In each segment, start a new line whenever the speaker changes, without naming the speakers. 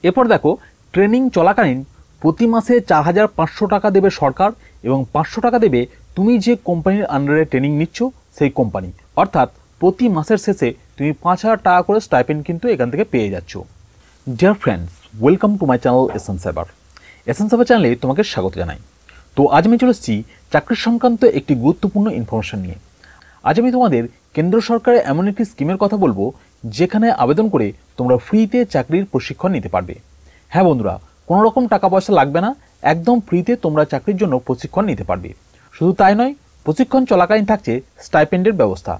এরপর দেখো, ট্রেনিং চলাকালীন প্রতি মাসে 4,500 টাকা দেবে সরকার এবং 500 টাকা দেবে তুমি যে কোম্পানির আন্ডারে ট্রেনিং নিচ্ছ সেই কোম্পানি। অর্থাৎ প্রতি মাসের শেষে তুমি 5,000 টাকা করে স্টাইপেন্ড কিন্তু এখান থেকে পেয়ে যাচ্ছ। Dear friends, welcome to my channel SN Cyber. SN Cyber চ্যানেলে তোমাকে স্বাগত জানাই। তো আজ আমি চলে এসেছি চাকরি সংক্রান্ত একটি গুরুত্বপূর্ণ ইনফরমেশন নিয়ে। আজ আমি তোমাদের কেন্দ্র সরকারের এমন একটি স্কিমের কথা বলবো যেখানে আবেদন করে তোমরা ফ্রিতে চাকরির প্রশিক্ষণ নিতে পারবে। হ্যাঁ বন্ধুরা, কোনো রকম টাকা পয়সা লাগবে না, একদম ফ্রিতে তোমরা চাকরির জন্য প্রশিক্ষণ নিতে পারবে। শুধু তাই নয়, প্রশিক্ষণ চলাকালীন থাকছে স্টাইপেন্ডের ব্যবস্থা।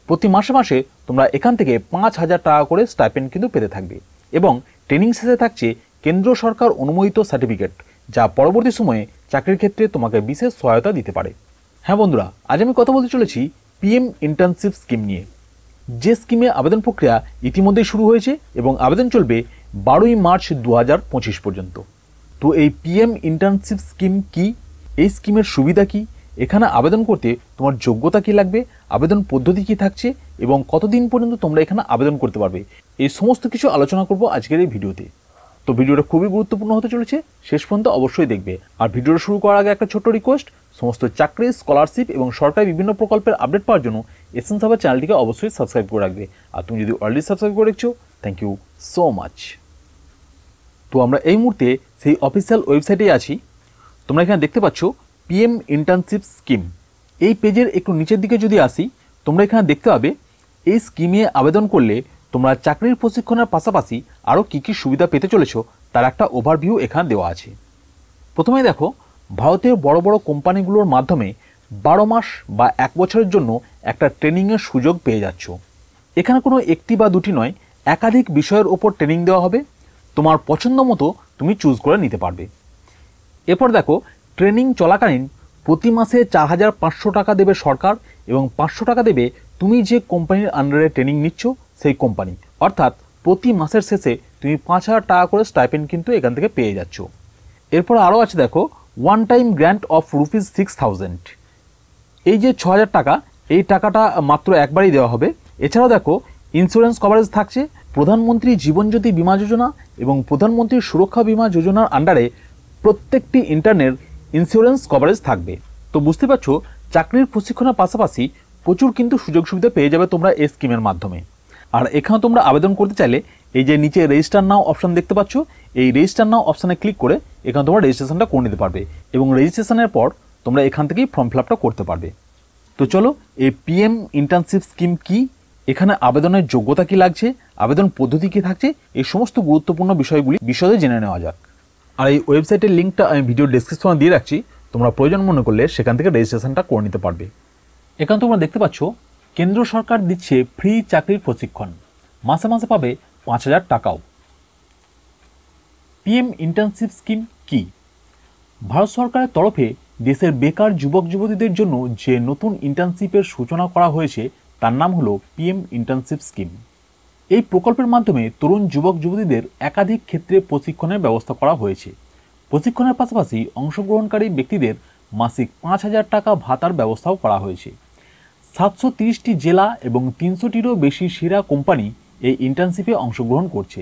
প্রতি মাসে মাসে তোমরা এখান থেকে 5,000 টাকা করে স্টাইপেন্ড কিন্তু পেতে থাকবে এবং ট্রেনিং শেষে থাকছে কেন্দ্র সরকার অনুমোদিত সার্টিফিকেট, যা পরবর্তী সময়ে চাকরির ক্ষেত্রে তোমাকে বিশেষ সহায়তা দিতে পারে। হ্যাঁ বন্ধুরা, আজ আমি কথা বলতে চলেছি পিএম ইন্টার্নশিপ স্কিম নিয়ে, যে স্কিমে আবেদন প্রক্রিয়া ইতিমধ্যেই শুরু হয়েছে এবং আবেদন চলবে 12ই মার্চ 2025 পর্যন্ত। তো এই পিএম ইন্টার্নশিপ স্কিম কি, এই স্কিমের সুবিধা কি, এখানে আবেদন করতে তোমার যোগ্যতা কি লাগবে, আবেদন পদ্ধতি কি থাকছে এবং কতদিন পর্যন্ত তোমরা এখানে আবেদন করতে পারবে, এই সমস্ত কিছু আলোচনা করব আজকের এই ভিডিওতে। তো ভিডিওটা খুবই গুরুত্বপূর্ণ হতে চলেছে, শেষ পর্যন্ত অবশ্যই দেখবে। আর ভিডিওটা শুরু করার আগে একটা ছোট্ট রিকোয়েস্ট, সমস্ত চাকরি, স্কলারশিপ এবং সরকারি বিভিন্ন প্রকল্পের আপডেট পাওয়ার জন্য এসএন সাইবার চ্যানেলটিকে অবশ্যই সাবস্ক্রাইব করে রাখবে। আর তুমি যদি অলরেডি সাবস্ক্রাইব করে রেখেছো, থ্যাংক ইউ সো মাচ। তো আমরা এই মুহূর্তে সেই অফিসিয়াল ওয়েবসাইটে আছি। তোমরা এখানে দেখতে পাচ্ছ পিএম ইন্টার্নশিপ স্কিম। এই পেজের একটু নিচের দিকে যদি আসি, তোমরা এখানে দেখতে পাবে এই স্কিমে আবেদন করলে তোমরা চাকরির প্রশিক্ষণের পাশাপাশি আরও কী কী সুবিধা পেতে চলেছো তার একটা ওভারভিউ এখানে দেওয়া আছে। প্রথমে দেখো, ভারতের বড় বড় কোম্পানিগুলোর মাধ্যমে 12 মাস বা 1 বছরের জন্য একটা ট্রেনিংয়ের সুযোগ পেয়ে যাচ্ছ। এখানে কোনো একটি বা দুটি নয়, একাধিক বিষয়ের ওপর ট্রেনিং দেওয়া হবে, তোমার পছন্দ মতো তুমি চুজ করে নিতে পারবে। এরপর দেখো, ট্রেনিং চলাকালীন প্রতি মাসে 4,500 টাকা দেবে সরকার এবং 500 টাকা দেবে তুমি যে কোম্পানির আন্ডারে ট্রেনিং নিচ্ছ সেই কোম্পানি। অর্থাৎ প্রতি মাসের শেষে তুমি 5,000 টাকা করে স্টাইপেন্ড কিন্তু এখান থেকে পেয়ে যাচ্ছ। এরপর আরও আছে দেখো, ওয়ান টাইম গ্র্যান্ট অফ ₹6,000। এই যে 6,000 টাকা, এই টাকাটা মাত্র একবারই দেওয়া হবে। এছাড়াও দেখো, ইন্স্যুরেন্স কভারেজ থাকছে। প্রধানমন্ত্রী জীবন জ্যোতি বিমা যোজনা এবং প্রধানমন্ত্রী সুরক্ষা বিমা যোজনার আন্ডারে প্রত্যেকটি ইন্টার্নের ইন্স্যুরেন্স কভারেজ থাকবে। তো বুঝতে পারছো, চাকরির প্রশিক্ষণের পাশাপাশি প্রচুর কিন্তু সুযোগ সুবিধা পেয়ে যাবে তোমরা এই স্কিমের মাধ্যমে। আর এখানে তোমরা আবেদন করতে চাইলে এই যে নিচে রেজিস্টার নাও অপশান দেখতে পাচ্ছ, এই রেজিস্টার নাও অপশানে ক্লিক করে এখানে তোমরা রেজিস্ট্রেশনটা করে নিতে পারবে এবং রেজিস্ট্রেশনের পর তোমরা এখান থেকেই ফর্ম ফিল আপটা করতে পারবে। তো চলো, এই পিএম ইন্টার্নশিপ স্কিম কি, এখানে আবেদনের যোগ্যতা কি লাগছে, আবেদন পদ্ধতি কি থাকছে, এই সমস্ত গুরুত্বপূর্ণ বিষয়গুলি বিশদে জেনে নেওয়া যাক। আর এই ওয়েবসাইটের লিঙ্কটা আমি ভিডিও ডেসক্রিপশনে দিয়ে রাখছি, তোমরা প্রয়োজন মনে করলে সেখান থেকে রেজিস্ট্রেশনটা করে নিতে পারবে। এখানে তোমরা দেখতে পাচ্ছ কেন্দ্র সরকার দিচ্ছে ফ্রি চাকরির প্রশিক্ষণ, মাসে মাসে পাবে 5,000 টাকাও। পিএম ইন্টার্নশিপ স্কিম কি? ভারত সরকারের তরফে দেশের বেকার যুবক যুবতীদের জন্য যে নতুন ইন্টার্নশিপের সূচনা করা হয়েছে তার নাম হলো পিএম ইন্টার্নশিপ স্কিম। এই প্রকল্পের মাধ্যমে তরুণ যুবক যুবতীদের একাধিক ক্ষেত্রে প্রশিক্ষণের ব্যবস্থা করা হয়েছে। প্রশিক্ষণের পাশাপাশি অংশগ্রহণকারী ব্যক্তিদের মাসিক 5,000 টাকা ভাতার ব্যবস্থাও করা হয়েছে। 730টি জেলা এবং 300টিরও বেশি সেরা কোম্পানি এই ইন্টার্নশিপে অংশগ্রহণ করছে।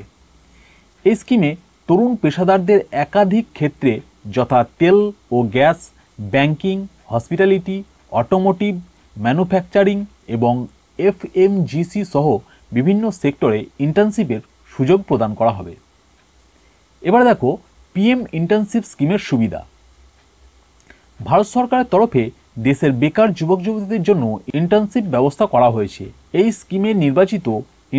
এই স্কিমে তরুণ পেশাদারদের একাধিক ক্ষেত্রে যথা তেল ও gas, banking, hospitality, automotive, manufacturing এবং এফএমজিসি সহ বিভিন্ন সেক্টরে ইন্টার্নশিপের সুযোগ প্রদান করা হবে। এবার দেখো, পিএম ইন্টার্নশিপ স্কিমের সুবিধা। ভারত সরকারের তরফে দেশের বেকার যুবক যুবতীদের জন্য ইন্টার্নশিপ ব্যবস্থা করা হয়েছে। এই স্কিমে নির্বাচিত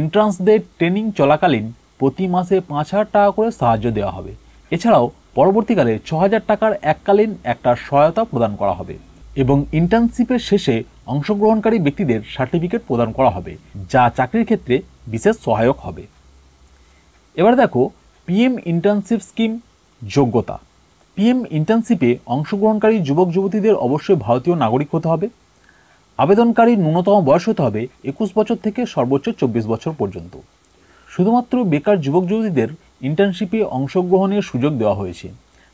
ইন্টার্নসদের ট্রেনিং চলাকালীন প্রতি মাসে 5,000 টাকা করে সাহায্য দেওয়া হবে। এছাড়াও পরবর্তীকালে 6,000 টাকার এককালীন একটা সহায়তা প্রদান করা হবে এবং ইন্টার্নশিপের শেষে অংশগ্রহণকারী ব্যক্তিদের সার্টিফিকেট প্রদান করা হবে, যা চাকরির ক্ষেত্রে বিশেষ সহায়ক হবে। এবার দেখো, পিএম ইন্টার্নশিপ স্কিম যোগ্যতা। পিএম ইন্টার্নশিপে অংশগ্রহণকারী যুবক যুবতীদের অবশ্যই ভারতীয় নাগরিক হতে হবে। আবেদনকারীর ন্যূনতম বয়স হতে হবে 21 বছর থেকে সর্বোচ্চ 24 বছর পর্যন্ত। শুধুমাত্র বেকার যুবক যুবতীদের ইন্টার্নশিপে অংশগ্রহণের সুযোগ দেওয়া হয়েছে,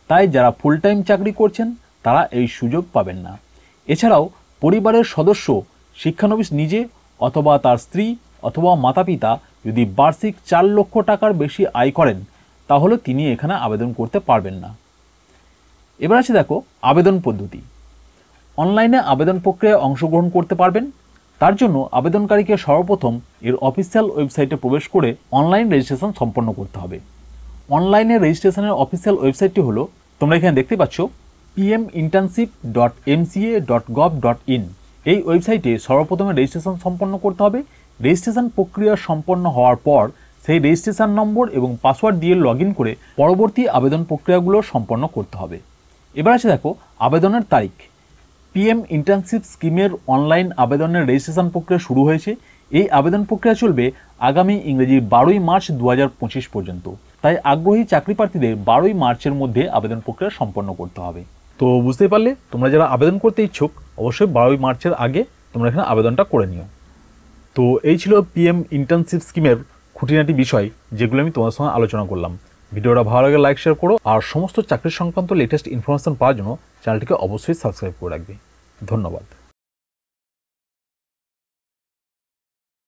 তাই যারা ফুল টাইম চাকরি করছেন তারা এই সুযোগ পাবেন না। এছাড়াও পরিবারের সদস্য শিক্ষানবিশ নিজে অথবা তার স্ত্রী অথবা মাতা পিতা যদি বার্ষিক 4 লক্ষ টাকার বেশি আয় করেন তাহলে তিনি এখানে আবেদন করতে পারবেন না। এবার আছে দেখো আবেদন পদ্ধতি। অনলাইনে আবেদন প্রক্রিয়ায় অংশগ্রহণ করতে পারবেন। তার জন্য আবেদনকারীকে সর্বপ্রথম এর অফিসিয়াল ওয়েবসাইটে প্রবেশ করে অনলাইন রেজিস্ট্রেশন সম্পন্ন করতে হবে। অনলাইনে রেজিস্ট্রেশনের অফিসিয়াল ওয়েবসাইটটি হলো, তোমরা এখানে দেখতে পাচ্ছ, pminternship.mca.gov.in। এই ওয়েবসাইটে সর্বপ্রথমে রেজিস্ট্রেশন সম্পন্ন করতে হবে। রেজিস্ট্রেশন প্রক্রিয়া সম্পন্ন হওয়ার পর সেই রেজিস্ট্রেশন নম্বর এবং পাসওয়ার্ড দিয়ে লগ ইন করে পরবর্তী আবেদন প্রক্রিয়াগুলো সম্পন্ন করতে হবে। এবার আছে দেখো আবেদনের তারিখ। পিএম ইন্টার্নশিপ স্কিমের অনলাইন আবেদনের রেজিস্ট্রেশন প্রক্রিয়া শুরু হয়েছে। এই আবেদন প্রক্রিয়া চলবে আগামী ইংরেজি 12ই মার্চ 2025 পর্যন্ত। তাই আগ্রহী চাকরি প্রার্থীদের 12ই মার্চের মধ্যে আবেদন প্রক্রিয়া সম্পন্ন করতে হবে। তো বুঝতে পারলে, তোমরা যারা আবেদন করতে ইচ্ছুক অবশ্যই 12ই মার্চের আগে তোমরা এখানে আবেদনটা করে নিও। তো এই ছিল পিএম ইন্টার্নশিপ স্কিমের খুঁটিনাটি বিষয়, যেগুলো আমি তোমার সঙ্গে আলোচনা করলাম। ভিডিওটা ভালো লাগে লাইক শেয়ার করো, আর সমস্ত চাকরি সংক্রান্ত লেটেস্ট ইনফরমেশন পাওয়ার জন্য চ্যানেলটিকে অবশ্যই সাবস্ক্রাইব করে রাখবে। ধন্যবাদ।